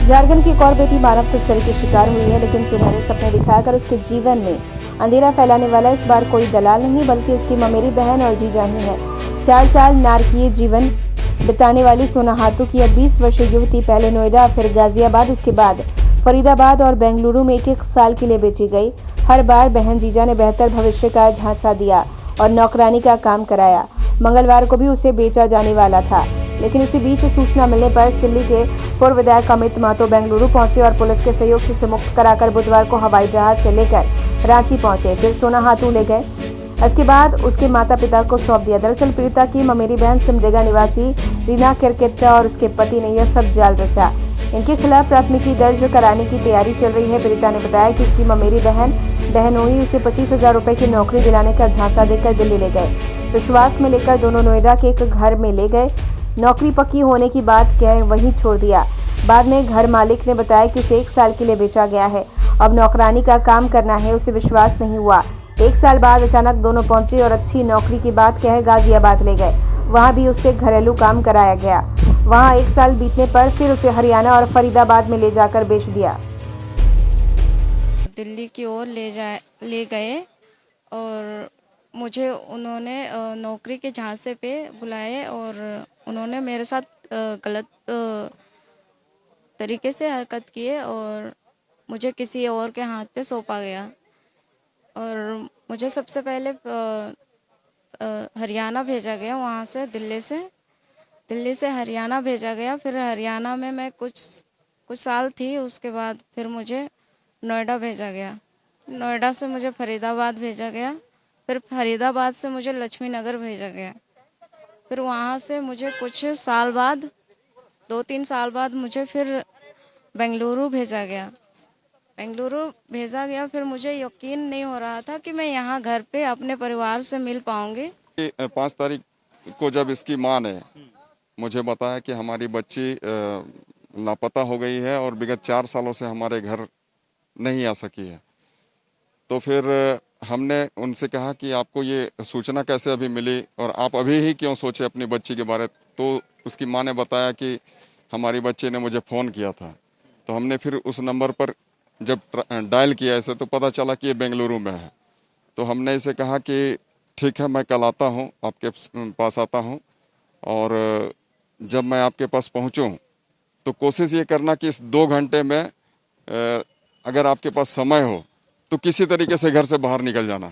झारखंड की एक और बेटी मानव तस्करी की शिकार हुई है, लेकिन सुनहरे सपने दिखाकर उसके जीवन में अंधेरा फैलाने वाला इस बार कोई दलाल नहीं बल्कि उसकी ममेरी बहन और जीजा ही है। 4 साल नारकीय जीवन बिताने वाली सोना हाथू की अब 20 वर्षीय युवती पहले नोएडा, फिर गाजियाबाद, उसके बाद फरीदाबाद और बेंगलुरु में एक साल के लिए बेची गई। हर बार बहन जीजा ने बेहतर भविष्य का झांसा दिया और नौकरानी का काम कराया। मंगलवार को भी उसे बेचा जाने वाला था, लेकिन इसी बीच सूचना मिलने पर सिल्ली के पूर्व विधायक अमित महतो बेंगलुरु पहुंचे और पुलिस के सहयोग से उसे मुक्त कराकर बुधवार को हवाई जहाज से लेकर रांची पहुंचे। फिर सोना हाथू ले गए। इसके बाद उसके माता पिता को सौंप दिया। दरअसल पीड़िता की ममेरी बहन सिमडेगा निवासी रीना किरकेट्टा और उसके पति ने यह सब जाल रचा। इनके खिलाफ प्राथमिकी दर्ज कराने की तैयारी चल रही है। पीड़िता ने बताया कि उसकी ममेरी बहनोई उसे 25,000 रुपए की नौकरी दिलाने का झांसा देकर दिल्ली ले गए। विश्वास में लेकर दोनों नोएडा के एक घर में ले गए। नौकरी पक्की होने की बात कह वहीं छोड़ दिया। बाद में घर मालिक ने बताया कि उसे 1 साल के लिए बेचा गया है, अब नौकरानी का काम करना है। उसे विश्वास नहीं हुआ। 1 साल बाद अचानक दोनों पहुंचे और अच्छी नौकरी की बात कह गाजियाबाद ले गए। वहां भी उससे घरेलू काम कराया गया। वहां 1 साल बीतने पर फिर उसे हरियाणा और फरीदाबाद में ले जाकर बेच दिया। दिल्ली की ओर ले गए और मुझे उन्होंने नौकरी के झांसे पे बुलाए और उन्होंने मेरे साथ गलत तरीके से हरकत किए और मुझे किसी और के हाथ पे सौंपा गया। और मुझे सबसे पहले हरियाणा भेजा गया, वहाँ से दिल्ली से हरियाणा भेजा गया। फिर हरियाणा में मैं कुछ साल थी। उसके बाद फिर मुझे नोएडा भेजा गया। नोएडा से मुझे फरीदाबाद भेजा गया। फिर फरीदाबाद से मुझे लक्ष्मी नगर भेजा गया। फिर वहाँ से मुझे कुछ साल बाद 2-3 साल बाद मुझे फिर बेंगलुरु भेजा गया। फिर मुझे यकीन नहीं हो रहा था कि मैं यहाँ घर पे अपने परिवार से मिल पाऊंगी। 5 तारीख को जब इसकी माँ ने मुझे बताया कि हमारी बच्ची लापता हो गई है और विगत 4 सालों से हमारे घर नहीं आ सकी है, तो फिर हमने उनसे कहा कि आपको ये सूचना कैसे अभी मिली और आप अभी ही क्यों सोचे अपनी बच्ची के बारे। तो उसकी माँ ने बताया कि हमारी बच्ची ने मुझे फ़ोन किया था। तो हमने फिर उस नंबर पर जब डायल किया इसे तो पता चला कि ये बेंगलुरु में है। तो हमने इसे कहा कि ठीक है, मैं कल आता हूँ, आपके पास आता हूँ, और जब मैं आपके पास पहुँचूँ तो कोशिश ये करना कि इस 2 घंटे में अगर आपके पास समय हो तो किसी तरीके से घर से बाहर निकल जाना।